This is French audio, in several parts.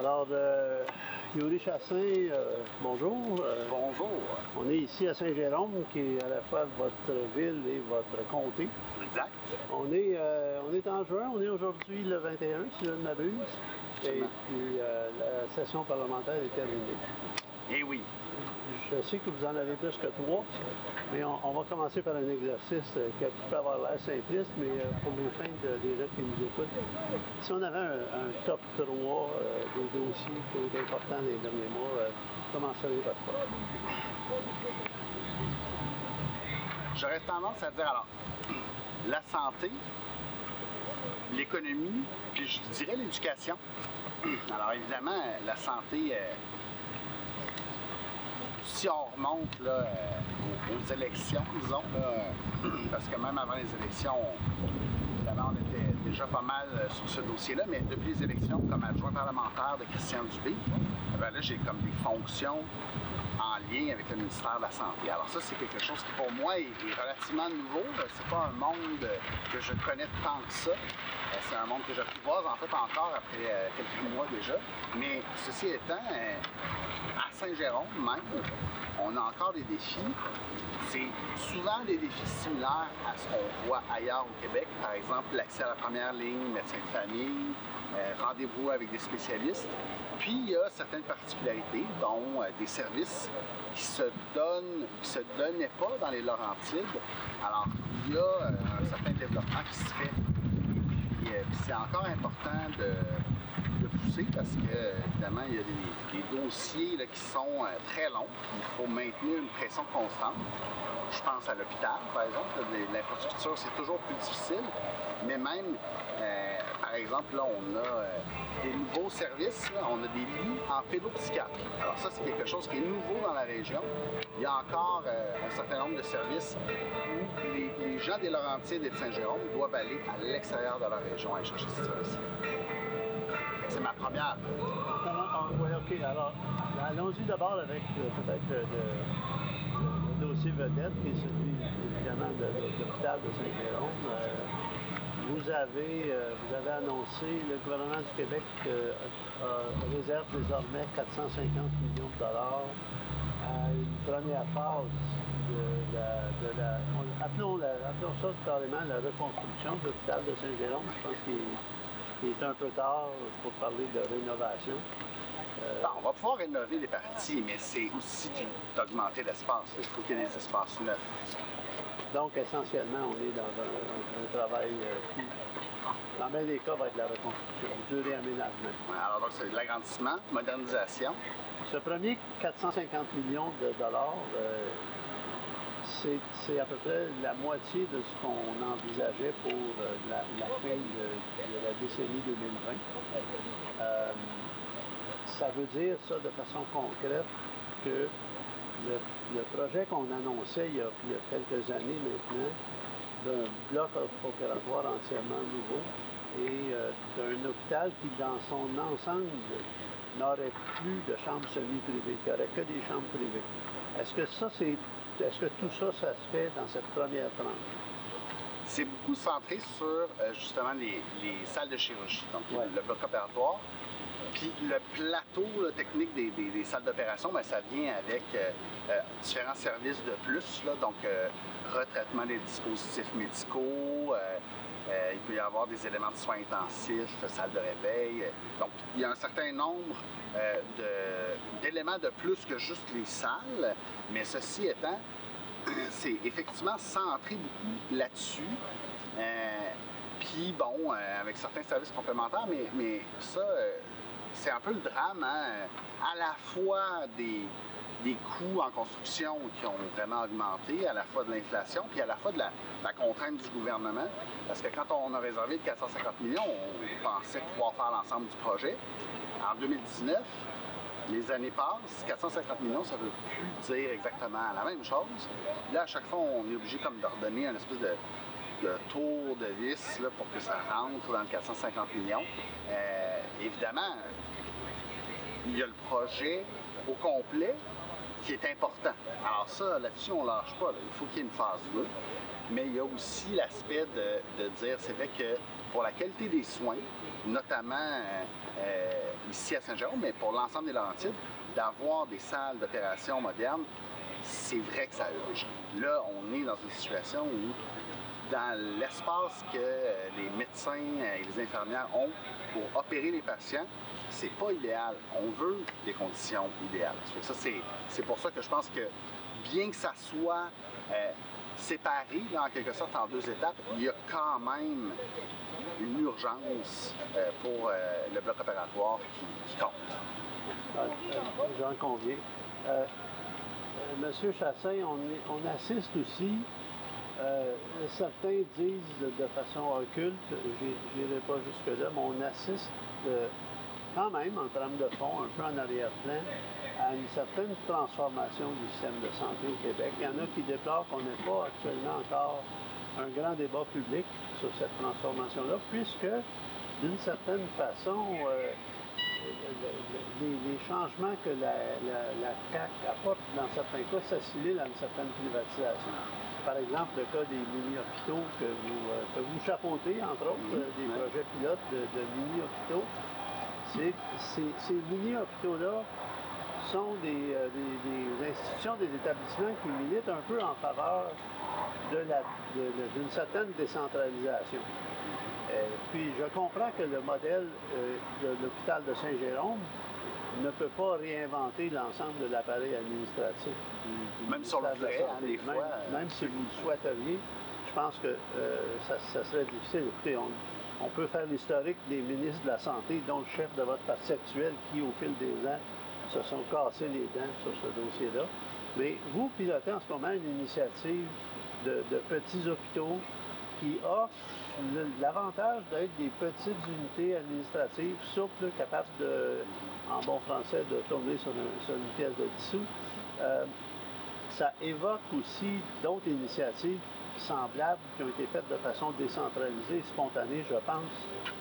Alors, Yuri Chassin, bonjour. Bonjour. On est ici à Saint-Jérôme, qui est à la fois votre ville et votre comté. Exact. On est en juin, on est aujourd'hui le 21, si je ne m'abuse. Et puis, la session parlementaire est terminée. Eh oui. Je sais que vous en avez plus que 3, mais on va commencer par un exercice qui peut avoir l'air simpliste, mais pour les fins des gens qui nous écoutent, si on avait un top 3 des dossiers qui ont été importants les derniers mois, comment serait votre part? J'aurais tendance à dire, alors, la santé, l'économie, puis je dirais l'éducation. Alors évidemment, la santé, si on remonte là, aux élections, disons, là, parce que même avant les élections, évidemment, on était déjà pas mal sur ce dossier-là, mais depuis les élections, comme adjoint parlementaire de Christian Dubé, ben là, j'ai comme des fonctions en lien avec le ministère de la Santé. Alors ça, c'est quelque chose qui, pour moi, est relativement nouveau. C'est pas un monde que je connais tant que ça. C'est un monde que j'apprivoise, en fait, encore après quelques mois déjà. Mais ceci étant, à Saint-Jérôme même, on a encore des défis. C'est souvent des défis similaires à ce qu'on voit ailleurs au Québec. Par exemple, l'accès à la première ligne, médecin de famille, rendez-vous avec des spécialistes. Puis, il y a certaines particularités, dont des services qui se donnaient pas dans les Laurentides. Alors, il y a un certain développement qui se fait. Puis c'est encore important de pousser parce que, évidemment, il y a des dossiers là, qui sont très longs. Il faut maintenir une pression constante. Je pense à l'hôpital, par exemple. L'infrastructure, c'est toujours plus difficile. Mais même, par exemple, là, on a des nouveaux services. Là, on a des lits en pédopsychiatrie. Alors ça, c'est quelque chose qui est nouveau dans la région. Il y a encore un certain nombre de services où les gens des Laurentides et de Saint-Jérôme doivent aller à l'extérieur de leur région aller chercher ces services. C'est ma première. Oui, OK. Alors, allons-y d'abord avec peut-être le dossier vedette, qui est celui, évidemment, de l'hôpital de Saint-Jérôme. Vous avez annoncé, le gouvernement du Québec réserve désormais 450 millions de dollars à une première phase appelons ça carrément la reconstruction de l'hôpital de Saint-Jérôme. Je pense qu'il est un peu tard pour parler de rénovation. On va pouvoir rénover des parties, mais c'est aussi d'augmenter l'espace. Il faut qu'il y ait des espaces neufs. Donc, essentiellement, on est dans un travail qui, dans bien des cas, va être la reconstruction, du réaménagement. Alors, donc, c'est de l'agrandissement, modernisation. Ce premier 450 millions de dollars, c'est à peu près la moitié de ce qu'on envisageait pour la fin de la décennie 2020. Ça veut dire, ça, de façon concrète, que le projet qu'on annonçait il y a quelques années maintenant, d'un bloc opératoire entièrement nouveau et d'un hôpital qui, dans son ensemble, n'aurait plus de chambres semi-privées, qu'il n'y aurait que des chambres privées. Est-ce que tout ça, ça se fait dans cette première tranche? C'est beaucoup centré sur, justement, les salles de chirurgie, donc le bloc opératoire. Puis le plateau là, technique des salles d'opération, ben, ça vient avec différents services de plus, là, donc retraitement des dispositifs médicaux, il peut y avoir des éléments de soins intensifs, salle de réveil. Donc il y a un certain nombre d'éléments de plus que juste les salles, mais ceci étant, c'est effectivement centré beaucoup là-dessus. Puis bon, avec certains services complémentaires, mais ça, c'est un peu le drame, hein? À la fois des coûts en construction qui ont vraiment augmenté, à la fois de l'inflation, puis à la fois de la contrainte du gouvernement. Parce que quand on a réservé le 450 millions, on pensait pouvoir faire l'ensemble du projet. En 2019, les années passent, 450 millions, ça ne veut plus dire exactement la même chose. Là, à chaque fois, on est obligé comme de redonner un espèce de tour de vis là, pour que ça rentre dans le 450 millions. Évidemment, il y a le projet au complet qui est important. Alors ça, là-dessus, on ne lâche pas. Là. Il faut qu'il y ait une phase 2. Mais il y a aussi l'aspect de dire, c'est vrai que pour la qualité des soins, notamment ici à Saint-Jérôme, mais pour l'ensemble des Laurentides, d'avoir des salles d'opération modernes, c'est vrai que ça urge. Là, on est dans une situation où, dans l'espace que les médecins et les infirmières ont pour opérer les patients, c'est pas idéal. On veut des conditions idéales. Ça, c'est pour ça que je pense que, bien que ça soit séparé, là, en quelque sorte, en 2 étapes, il y a quand même une urgence pour le bloc opératoire qui compte. J'en conviens. Monsieur Chassaing, on assiste aussi, certains disent de façon occulte, je n'irai pas jusque-là, mais on assiste quand même, en termes de fond, un peu en arrière-plan, à une certaine transformation du système de santé au Québec. Il y en a qui déplorent qu'on n'ait pas actuellement encore un grand débat public sur cette transformation-là, puisque, d'une certaine façon, les changements que la CAQ apporte, dans certains cas, s'assimilent à une certaine privatisation. Par exemple, le cas des mini-hôpitaux que vous chapeautez, entre autres, des projets pilotes de mini-hôpitaux. Ces mini-hôpitaux-là sont des institutions, des établissements qui militent un peu en faveur d'une certaine décentralisation. Puis je comprends que le modèle de l'hôpital de Saint-Jérôme ne peut pas réinventer l'ensemble de l'appareil administratif. Même si on le voudrait, des fois. Même si vous le souhaiteriez, je pense que ça serait difficile. Écoutez, on peut faire l'historique des ministres de la Santé, dont le chef de votre parti actuel, qui, au fil des ans, se sont cassés les dents sur ce dossier-là. Mais vous pilotez en ce moment une initiative de petits hôpitaux qui offrent l'avantage d'être des petites unités administratives souples, capables de, en bon français, de tourner sur une pièce de 10 sous. Ça évoque aussi d'autres initiatives semblables qui ont été faites de façon décentralisée, spontanée. Je pense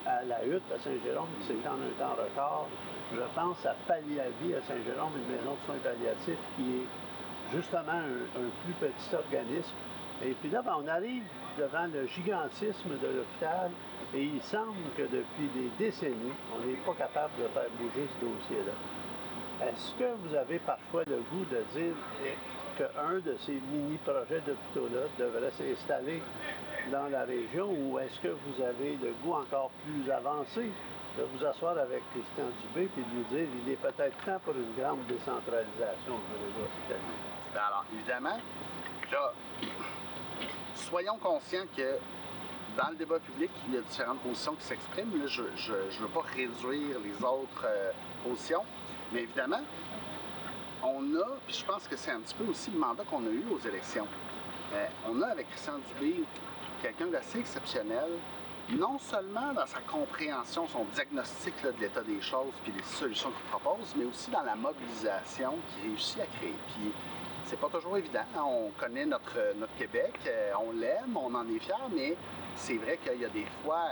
à la Hutte à Saint-Jérôme, qui s'est fait en un temps record. Je pense à Palliavie à Saint-Jérôme, une maison de soins palliatifs qui est justement un plus petit organisme. Et puis là, on arrive devant le gigantisme de l'hôpital et il semble que depuis des décennies, on n'est pas capable de faire bouger ce dossier-là. Est-ce que vous avez parfois le goût de dire qu'un de ces mini-projets d'hôpitaux-là devrait s'installer dans la région ou est-ce que vous avez le goût encore plus avancé de vous asseoir avec Christian Dubé et de lui dire qu'il est peut-être temps pour une grande décentralisation de réseau hospitalier? Alors, évidemment, là, soyons conscients que dans le débat public, il y a différentes positions qui s'expriment. Là, je ne veux pas réduire les autres positions, mais évidemment, on a, puis je pense que c'est un petit peu aussi le mandat qu'on a eu aux élections. On a avec Christian Dubé quelqu'un d'assez exceptionnel, non seulement dans sa compréhension, son diagnostic là, de l'état des choses puis les solutions qu'il propose, mais aussi dans la mobilisation qu'il réussit à créer. Puis c'est pas toujours évident. On connaît notre Québec, on l'aime, on en est fiers, mais c'est vrai qu'il y a des fois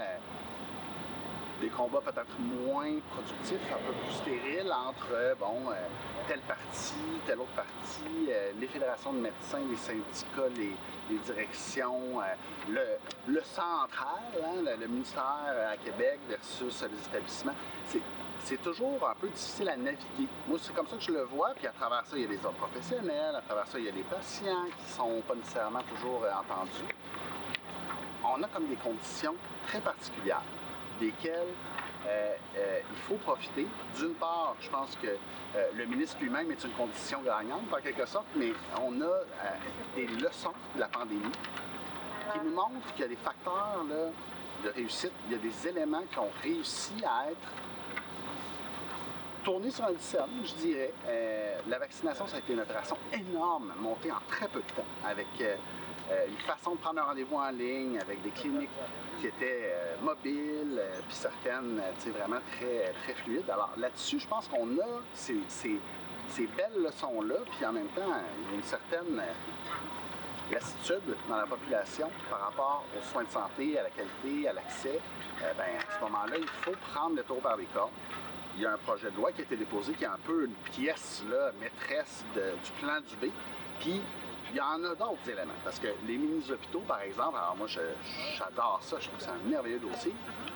des combats peut-être moins productifs, un peu plus stériles entre, tel parti, tel autre parti, les fédérations de médecins, les syndicats, les directions, le central, hein, le ministère à Québec versus les établissements. C'est toujours un peu difficile à naviguer. Moi, c'est comme ça que je le vois, puis à travers ça, il y a des autres professionnels, à travers ça, il y a des patients qui ne sont pas nécessairement toujours entendus. On a comme des conditions très particulières, desquelles il faut profiter. D'une part, je pense que le ministre lui-même est une condition gagnante, en quelque sorte, mais on a des leçons de la pandémie qui nous montrent qu'il y a des facteurs là, de réussite, il y a des éléments qui ont réussi à être tournés sur un lycéum, je dirais. La vaccination, ça a été une opération énorme, montée en très peu de temps, avec une façon de prendre un rendez-vous en ligne, avec des cliniques qui étaient mobiles, puis certaines, vraiment très, très fluides. Alors là-dessus, je pense qu'on a ces belles leçons-là, puis en même temps, il y a une certaine lassitude dans la population par rapport aux soins de santé, à la qualité, à l'accès. À ce moment-là, il faut prendre le taureau par les cornes. Il y a un projet de loi qui a été déposé qui est un peu une pièce là, maîtresse du plan Dubé. Puis, il y en a d'autres éléments. Parce que les mini-hôpitaux, par exemple, alors moi, j'adore ça, je trouve que c'est un merveilleux dossier.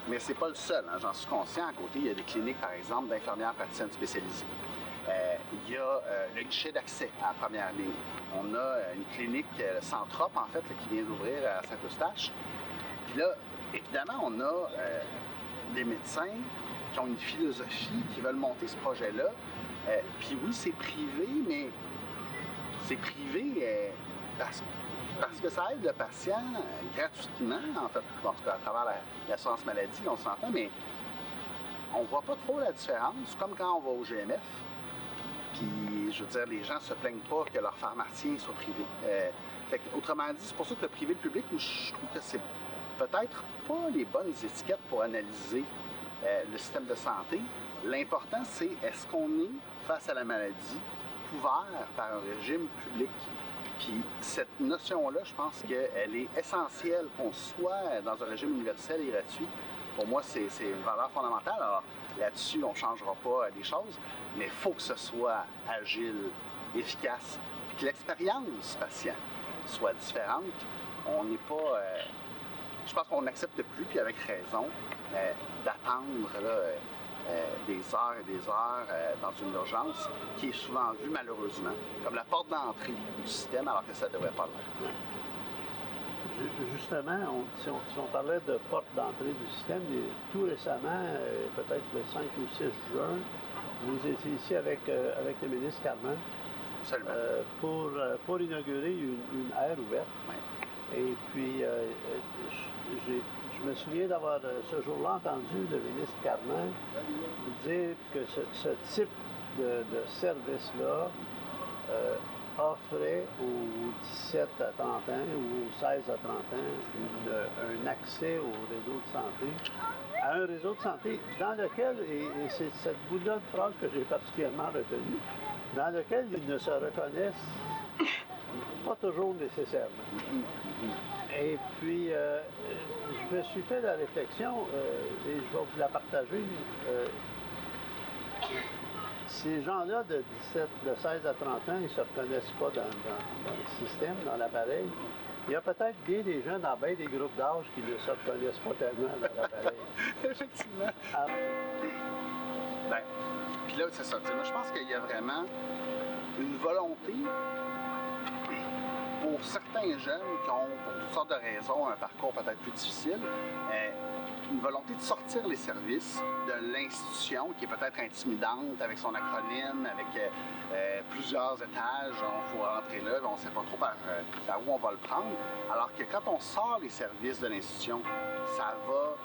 Mais c'est pas le seul, hein, j'en suis conscient. À côté, il y a des cliniques, par exemple, d'infirmières praticiennes spécialisées. Il y a le guichet d'accès à la première ligne. On a une clinique Centrope, en fait, là, qui vient d'ouvrir à Saint-Eustache. Puis là, évidemment, on a des médecins qui ont une philosophie, qui veulent monter ce projet-là. Puis oui, c'est privé, mais c'est privé parce que ça aide le patient gratuitement, en fait, en tout cas à travers l'assurance maladie, on s'entend, mais on voit pas trop la différence, comme quand on va au GMF. Puis, je veux dire, les gens se plaignent pas que leur pharmacien soit privé. Autrement dit, c'est pour ça que le privé et le public, je trouve que c'est peut-être pas les bonnes étiquettes pour analyser le système de santé. L'important, c'est est-ce qu'on est, face à la maladie, couvert par un régime public. Puis cette notion-là, je pense qu'elle est essentielle qu'on soit dans un régime universel et gratuit. Pour moi, c'est une valeur fondamentale. Alors là-dessus, on ne changera pas les choses, mais il faut que ce soit agile, efficace, puis que l'expérience patient soit différente. On n'est pas... je pense qu'on n'accepte plus, puis avec raison, d'attendre des heures et des heures dans une urgence qui est souvent vue malheureusement comme la porte d'entrée du système alors que ça ne devrait pas l'être. Justement, si on parlait de porte d'entrée du système, tout récemment, peut-être le 5 ou 6 juin, vous étiez ici avec le ministre Carman pour inaugurer une aire ouverte. Oui. Et puis, je me souviens d'avoir ce jour-là entendu le ministre Carman dire que ce type de service-là offrait aux 17 à 30 ans ou aux 16 à 30 ans un accès au réseau de santé, à un réseau de santé dans lequel, et c'est cette bout-là de phrase que j'ai particulièrement retenue, dans lequel ils ne se reconnaissent pas toujours nécessairement. Et puis, je me suis fait la réflexion, et je vais vous la partager. Ces gens-là de 16 à 30 ans, ils ne se reconnaissent pas dans le système, dans l'appareil. Il y a peut-être bien des gens dans bien des groupes d'âge qui ne se reconnaissent pas tellement dans l'appareil. Effectivement. Ben, puis là, c'est ça. Moi, je pense qu'il y a vraiment une volonté pour certains jeunes qui ont, pour toutes sortes de raisons, un parcours peut-être plus difficile, une volonté de sortir les services de l'institution qui est peut-être intimidante avec son acronyme, avec plusieurs étages, il faut rentrer là, on ne sait pas trop par où on va le prendre. Alors que quand on sort les services de l'institution, ça va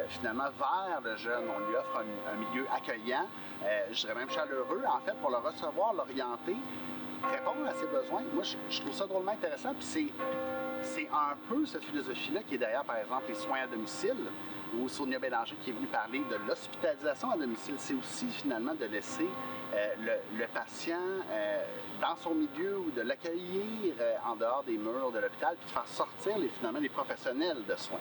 finalement vers le jeune. On lui offre un milieu accueillant, je dirais même chaleureux, en fait, pour le recevoir, l'orienter, répondre à ses besoins. Moi, je trouve ça drôlement intéressant. Puis c'est un peu cette philosophie-là qui est derrière, par exemple, les soins à domicile, ou Sonia Bélanger qui est venue parler de l'hospitalisation à domicile. C'est aussi, finalement, de laisser le patient dans son milieu ou de l'accueillir en dehors des murs de l'hôpital, puis de faire sortir, finalement, les professionnels de soins.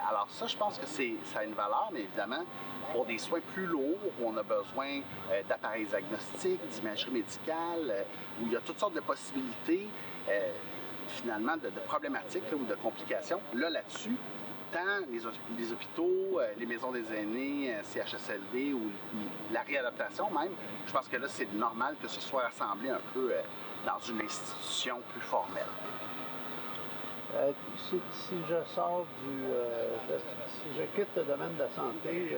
Alors ça, je pense que ça a une valeur, mais évidemment, pour des soins plus lourds, où on a besoin d'appareils diagnostiques, d'imagerie médicale, où il y a toutes sortes de possibilités, finalement, de problématiques là, ou de complications. Là-dessus, tant les hôpitaux, les maisons des aînés, CHSLD ou la réadaptation même, je pense que là, c'est normal que ce soit rassemblé un peu dans une institution plus formelle. Si je sors si je quitte le domaine de la santé,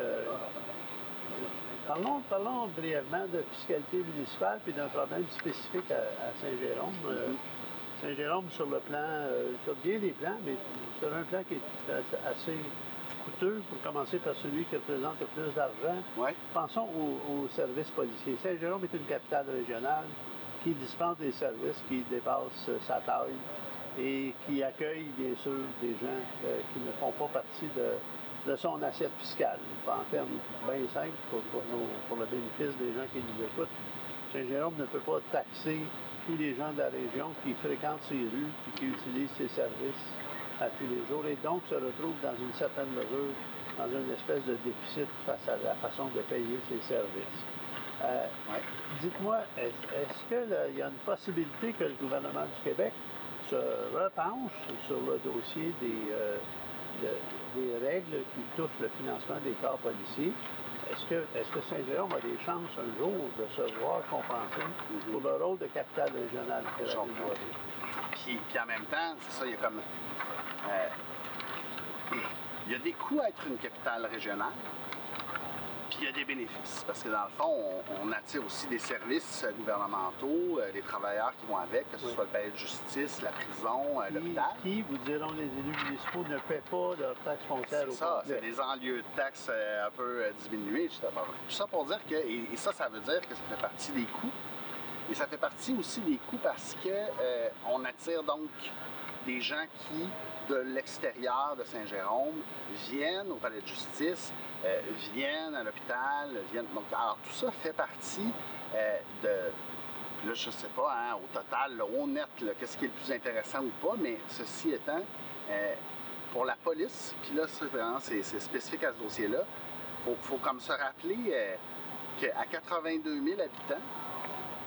parlons brièvement de fiscalité municipale puis d'un problème spécifique à Saint-Jérôme. Saint-Jérôme, sur le plan, sur bien des plans, mais sur un plan qui est assez coûteux, pour commencer par celui qui représente le plus d'argent. Ouais. Pensons aux services policiers. Saint-Jérôme est une capitale régionale qui dispense des services qui dépassent sa taille et qui accueille, bien sûr, des gens qui ne font pas partie de son assiette fiscale. En termes bien simples, pour le bénéfice des gens qui nous écoutent, Saint-Jérôme ne peut pas taxer tous les gens de la région qui fréquentent ces rues et qui utilisent ces services à tous les jours et donc se retrouvent dans une certaine mesure dans une espèce de déficit face à la façon de payer ces services. Dites-moi, est-ce qu'il y a une possibilité que le gouvernement du Québec se repenche sur le dossier des règles qui touchent le financement des corps policiers. Est-ce que Saint-Jérôme a des chances un jour de se voir compenser pour le rôle de capitale régionale que la ville doit avoir? Puis en même temps, c'est ça, il y a comme... il y a des coûts à être une capitale régionale, puis il y a des bénéfices, parce que dans le fond, on attire aussi des services gouvernementaux, des travailleurs qui vont avec, que ce soit le palais de justice, la prison, l'hôpital. Qui, vous diront les élus municipaux, ne paient pas leurs taxes foncières au ça, complet. c'est des enlieux de taxes un peu diminués, justement. Tout ça pour dire que, et ça veut dire que ça fait partie des coûts, et ça fait partie aussi des coûts parce que on attire donc des gens qui, de l'extérieur de Saint-Jérôme, viennent au palais de justice, viennent à l'hôpital, donc, alors tout ça fait partie de, là je sais pas, hein, au total, là, au net, qu'est-ce qui est le plus intéressant ou pas, mais ceci étant, pour la police, puis là c'est spécifique à ce dossier-là, faut comme se rappeler qu'à 82 000 habitants,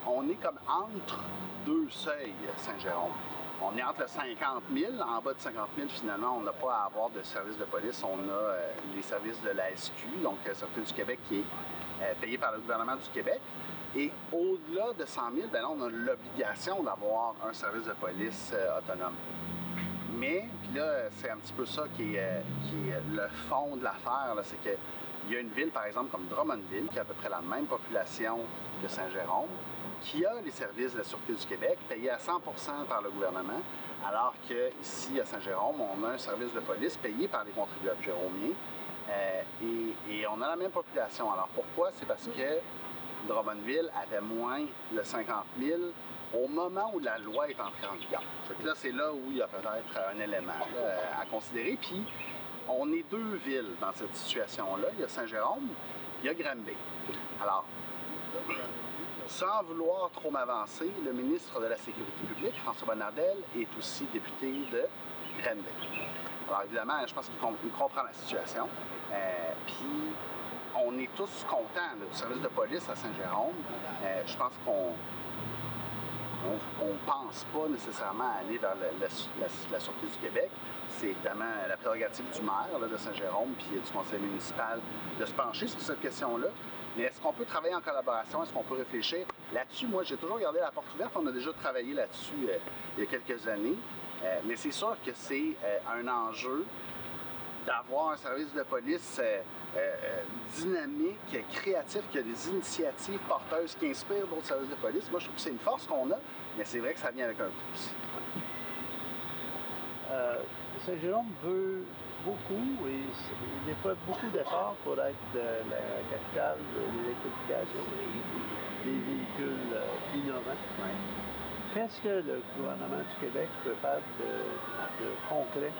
on est comme entre deux seuils, Saint-Jérôme. On est entre le 50 000, en bas de 50 000, finalement, on n'a pas à avoir de service de police. On a les services de la SQ, donc la Sûreté du Québec, qui est payé par le gouvernement du Québec. Et au-delà de 100 000, bien là, on a l'obligation d'avoir un service de police autonome. Mais, puis là, c'est un petit peu ça qui est le fond de l'affaire, c'est qu'il y a une ville, par exemple, comme Drummondville, qui a à peu près la même population que Saint-Jérôme, qui a les services de la Sûreté du Québec, payés à 100 % par le gouvernement, alors qu'ici, à Saint-Jérôme, on a un service de police payé par les contribuables jéromiens, et on a la même population. Alors pourquoi? C'est parce que Drummondville avait moins de 50 000 au moment où la loi est entrée en vigueur. Là, c'est là où il y a peut-être un élément à considérer. Puis, on est deux villes dans cette situation-là. Il y a Saint-Jérôme, il y a Granby. Alors, sans vouloir trop m'avancer, le ministre de la Sécurité publique, François Bonnardel, est aussi député de Granby. Alors évidemment, je pense qu'il comprend la situation. Puis on est tous contents du service de police à Saint-Jérôme. Je pense qu'on ne pense pas nécessairement aller vers la Sûreté du Québec. C'est évidemment la prérogative du maire de Saint-Jérôme puis du conseil municipal de se pencher sur cette question-là. Mais est-ce qu'on peut travailler en collaboration? Est-ce qu'on peut réfléchir? Là-dessus, moi, j'ai toujours gardé la porte ouverte. On a déjà travaillé là-dessus il y a quelques années. Mais c'est sûr que c'est un enjeu d'avoir un service de police dynamique, créatif, qui a des initiatives porteuses qui inspirent d'autres services de police. Moi, je trouve que c'est une force qu'on a, mais c'est vrai que ça vient avec un coût aussi. Saint-Jérôme veut beaucoup et il déploie beaucoup d'efforts pour être la capitale de l'électrification des véhicules innovants. Ouais. Qu'est-ce que le gouvernement du Québec peut faire de concret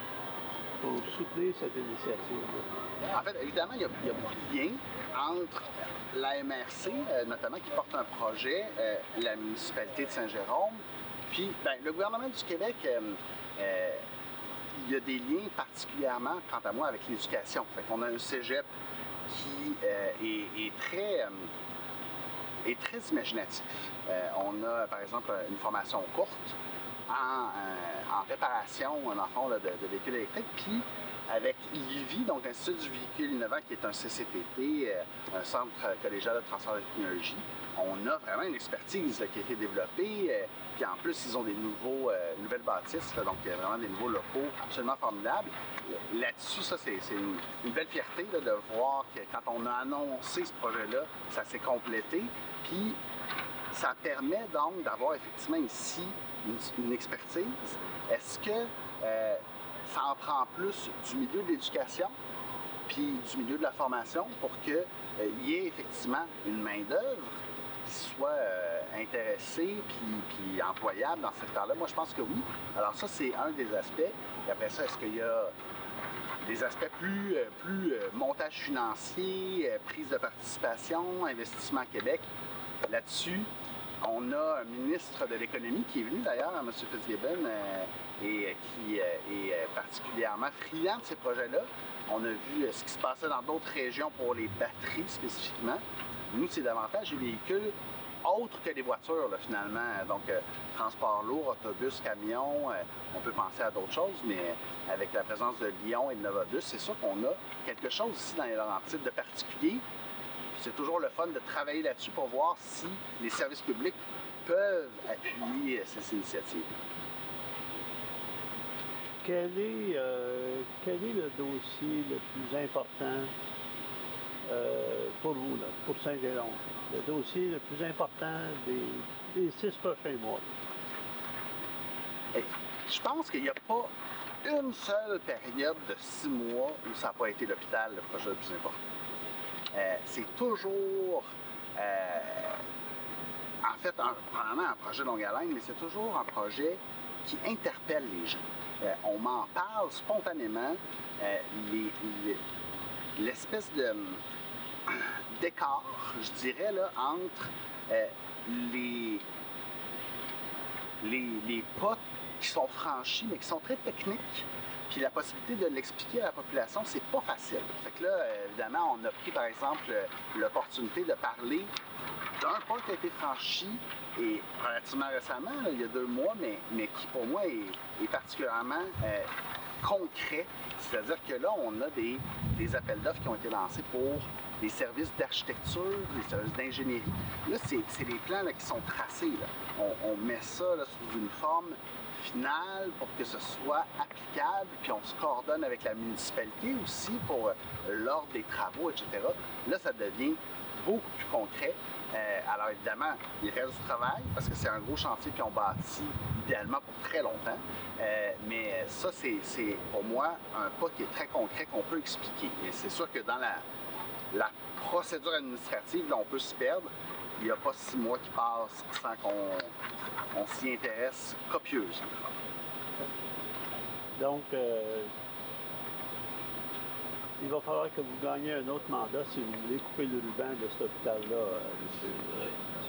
pour soutenir cette initiative-là? En fait, évidemment, il y a beaucoup de liens entre la MRC, notamment qui porte un projet, la municipalité de Saint-Jérôme, puis le gouvernement du Québec, il y a des liens particulièrement, quant à moi, avec l'éducation. Fait qu'on a un cégep qui est très imaginatif. On a, par exemple, une formation courte en réparation, dans le fond, de véhicules électriques, puis avec l'IVI, donc l'Institut du véhicule innovant, qui est un CCTT, un centre collégial de transfert de technologie, on a vraiment une expertise qui a été développée, puis en plus, ils ont des nouvelles bâtisses, donc vraiment des nouveaux locaux absolument formidables. Là-dessus, ça, c'est une belle fierté de voir que quand on a annoncé ce projet-là, ça s'est complété, puis ça permet donc d'avoir effectivement ici une expertise. Est-ce que ça en prend plus du milieu de l'éducation puis du milieu de la formation pour qu'il y ait effectivement une main-d'œuvre qui soit intéressée puis employable dans ce secteur-là? Moi, je pense que oui. Alors ça, c'est un des aspects. Et après ça, est-ce qu'il y a des aspects plus montage financier, prise de participation, investissement Québec? Là-dessus, on a un ministre de l'économie qui est venu d'ailleurs, M. Fitzgibbon, et qui est particulièrement friand de ces projets-là. On a vu ce qui se passait dans d'autres régions pour les batteries spécifiquement. Nous, c'est davantage les véhicules autres que les voitures, là, finalement. Donc, transport lourd, autobus, camion, on peut penser à d'autres choses, mais avec la présence de Lyon et de Novabus, c'est sûr qu'on a quelque chose ici dans les Laurentides de particulier. C'est toujours le fun de travailler là-dessus pour voir si les services publics peuvent appuyer ces initiatives. Quel est le dossier le plus important pour vous, là, pour Saint-Jérôme? Le dossier le plus important des 6 prochains mois? Et je pense qu'il n'y a pas une seule période de 6 mois où ça n'a pas été l'hôpital le projet le plus important. C'est toujours, en fait, probablement un projet longue haleine, mais c'est toujours un projet qui interpelle les gens. On m'en parle spontanément. L'espèce d'écart, je dirais, là, entre les pas qui sont franchis, mais qui sont très techniques, puis la possibilité de l'expliquer à la population, c'est pas facile. Fait que là, évidemment, on a pris, par exemple, l'opportunité de parler d'un pas qui a été franchi, et relativement récemment, là, il y a 2 mois, mais qui, pour moi, est particulièrement concret. C'est-à-dire que là, on a des appels d'offres qui ont été lancés pour des services d'architecture, des services d'ingénierie. Là, c'est les plans là, qui sont tracés. Là. On met ça là, sous une forme finale pour que ce soit applicable, puis on se coordonne avec la municipalité aussi pour l'ordre des travaux, etc. Là, ça devient beaucoup plus concret. Alors évidemment, il reste du travail parce que c'est un gros chantier puis on bâtit idéalement pour très longtemps. Mais ça, c'est pour moi un pas qui est très concret qu'on peut expliquer. Et c'est sûr que dans la procédure administrative, là, on peut se perdre. Il n'y a pas 6 mois qui passent sans qu'on s'y intéresse copieusement. Donc, il va falloir que vous gagniez un autre mandat si vous voulez couper le ruban de cet hôpital-là,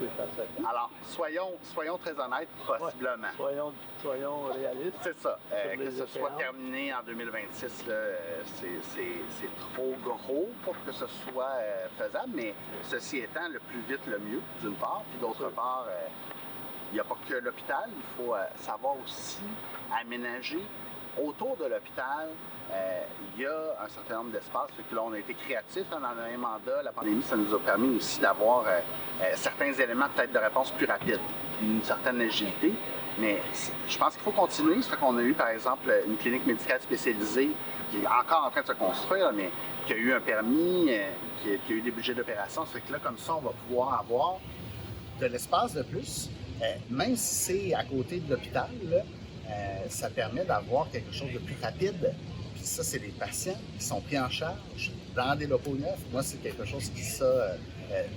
M. Chassette. Alors, soyons très honnêtes, possiblement. Ouais, soyons réalistes. C'est ça. Que ce soit terminé en 2026, là, c'est trop gros pour que ce soit faisable, mais ceci étant, le plus vite, le mieux, d'une part. Puis d'autre part, il n'y a pas que l'hôpital, il faut savoir aussi aménager autour de l'hôpital. Il y a un certain nombre d'espaces. Fait que là, on a été créatifs dans le dernier mandat. La pandémie, ça nous a permis aussi d'avoir certains éléments peut-être de réponse plus rapides, une certaine agilité. Mais je pense qu'il faut continuer. Ça fait qu'on a eu, par exemple, une clinique médicale spécialisée qui est encore en train de se construire, mais qui a eu un permis, qui a eu des budgets d'opération. Ça fait que là, comme ça, on va pouvoir avoir de l'espace de plus, même si c'est à côté de l'hôpital, là, ça permet d'avoir quelque chose de plus rapide. Puis ça, c'est des patients qui sont pris en charge dans des locaux neufs. Moi, c'est quelque chose qui, ça,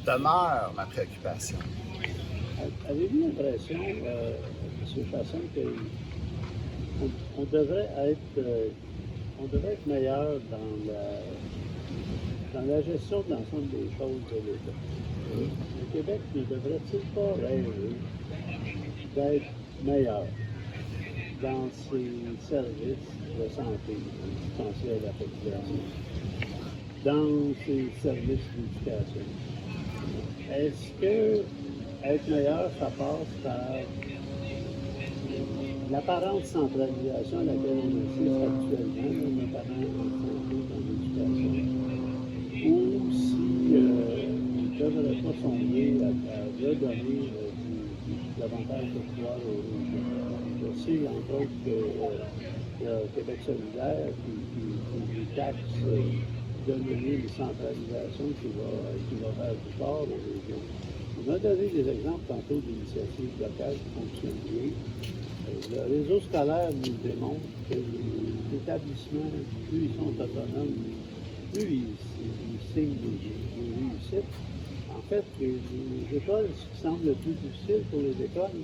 demeure ma préoccupation. Avez-vous l'impression, M. Chasson, qu'on devrait être meilleur dans la gestion de l'ensemble des choses de l'État? Le Québec ne devrait-il pas rêver d'être meilleur dans ses services de santé dispensés à la population, dans ses services d'éducation? Est-ce que être meilleur, ça passe par l'apparente centralisation à laquelle on assiste actuellement, notamment en l'éducation, ou si on ne devrait pas songer à redonner davantage de pouvoir aux gens? Je sais, entre autres, que Québec solidaire qui taxe donner une centralisation qui va faire du fort aux régions. On a donné des exemples tantôt d'initiatives locales qui fonctionnent bien. Le réseau scolaire nous démontre que les établissements, plus ils sont autonomes, plus ils signent des réussites. En fait, les écoles, ce qui semble le plus difficile pour les écoles,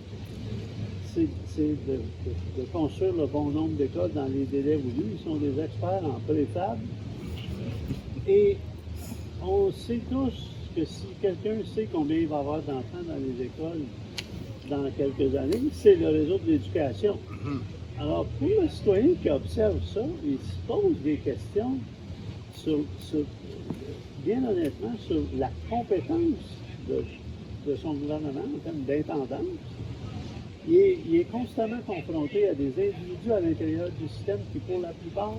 c'est de construire le bon nombre d'écoles dans les délais voulus. Ils sont des experts en préfab. Et on sait tous que si quelqu'un sait combien il va y avoir d'enfants dans les écoles dans quelques années, c'est le réseau de l'éducation. Alors, pour le citoyen qui observe ça, il se pose des questions bien honnêtement, sur la compétence de de son gouvernement, en termes d'intendance, il est constamment confronté à des individus à l'intérieur du système qui, pour la plupart,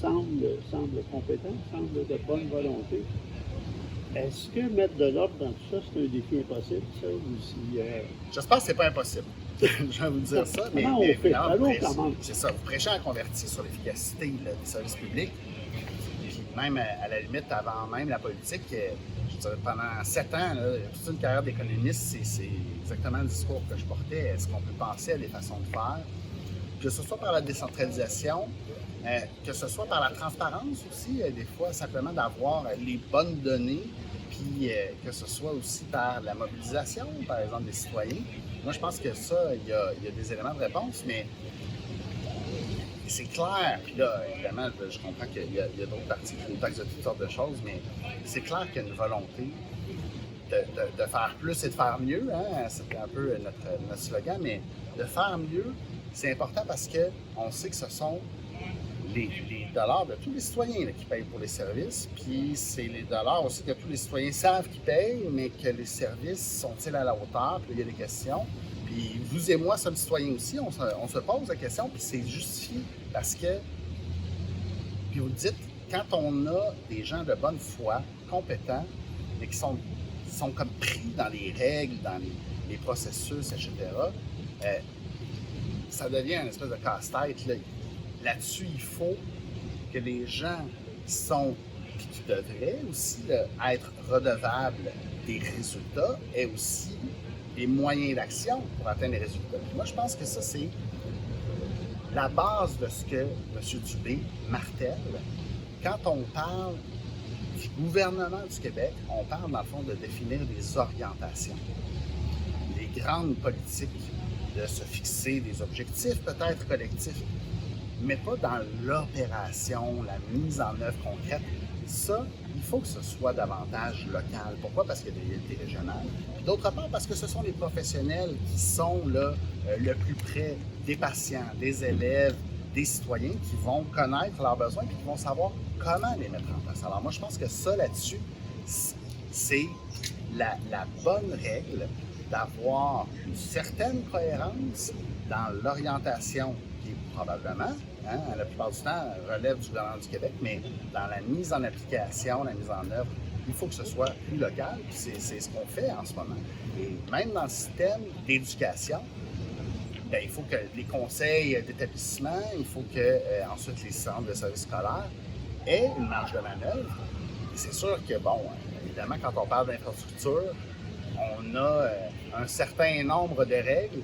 semblent compétents, semblent de bonne volonté. Est-ce que mettre de l'ordre dans tout ça, c'est un défi impossible, ça, ou si... J'espère que c'est pas impossible. Je vais vous dire ça, mais c'est ça, vous prêchez un converti sur l'efficacité des services publics. Puis même, à la limite, avant même la politique, je dirais, pendant 7 ans, là, toute une carrière d'économiste, c'est exactement le discours que je portais. Est-ce qu'on peut penser à des façons de faire? Que ce soit par la décentralisation, que ce soit par la transparence aussi, des fois, simplement d'avoir les bonnes données, puis que ce soit aussi par la mobilisation, par exemple, des citoyens. Moi, je pense que ça, il y a des éléments de réponse, mais c'est clair. Puis là, évidemment, je comprends qu'il y a d'autres partis qui nous taxent de toutes sortes de choses, mais c'est clair qu'il y a une volonté de faire plus et de faire mieux. Hein? C'était un peu notre slogan, mais de faire mieux, c'est important parce qu'on sait que ce sont les dollars de tous les citoyens là, qui payent pour les services, puis c'est les dollars aussi que tous les citoyens savent qu'ils payent, mais que les services sont-ils à la hauteur, puis il y a des questions. Puis vous et moi sommes citoyens aussi, on se pose la question, puis c'est justifié parce que, puis vous le dites, quand on a des gens de bonne foi, compétents, mais qui sont comme pris dans les règles, dans les processus, etc., ça devient une espèce de casse-tête. Là-dessus, il faut que les gens qui devraient aussi être redevables des résultats aient aussi des moyens d'action pour atteindre les résultats. Puis moi, je pense que ça, c'est la base de ce que M. Dubé martèle. Quand on parle du gouvernement du Québec, on parle, dans le fond, de définir des orientations, des grandes politiques, de se fixer des objectifs peut-être collectifs, mais pas dans l'opération, la mise en œuvre concrète. Ça, il faut que ce soit davantage local. Pourquoi? Parce qu'il y a des réalités régionales. Puis d'autre part, parce que ce sont les professionnels qui sont là, le plus près des patients, des élèves, des citoyens qui vont connaître leurs besoins et qui vont savoir comment les mettre en place. Alors moi, je pense que ça, là-dessus, c'est la bonne règle d'avoir une certaine cohérence dans l'orientation qui est probablement, la plupart du temps, relève du gouvernement du Québec, mais dans la mise en application, la mise en œuvre, il faut que ce soit plus local, puis c'est ce qu'on fait en ce moment. Et même dans le système d'éducation, bien, il faut que les conseils d'établissement, il faut que ensuite les centres de services scolaires aient une marge de manœuvre. Et c'est sûr que, bon, évidemment, quand on parle d'infrastructure, on a un certain nombre de règles.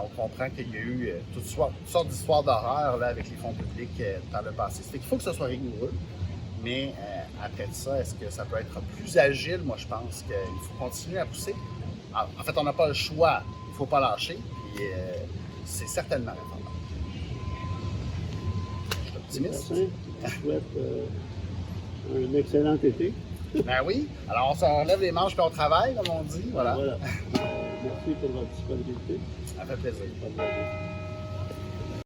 On comprend qu'il y a eu toutes sortes d'histoires d'horreur là, avec les fonds publics par le passé. C'est qu'il faut que ce soit rigoureux, mais après ça, est-ce que ça peut être plus agile? Moi, je pense qu'il faut continuer à pousser. En fait, on n'a pas le choix. Il ne faut pas lâcher, puis c'est certainement répondant. Je suis optimiste. Je souhaite un excellent été. Ben oui. Alors, on se relève les manches puis on travaille, comme on dit. Voilà. Merci pour votre disponibilité. Ça fait plaisir.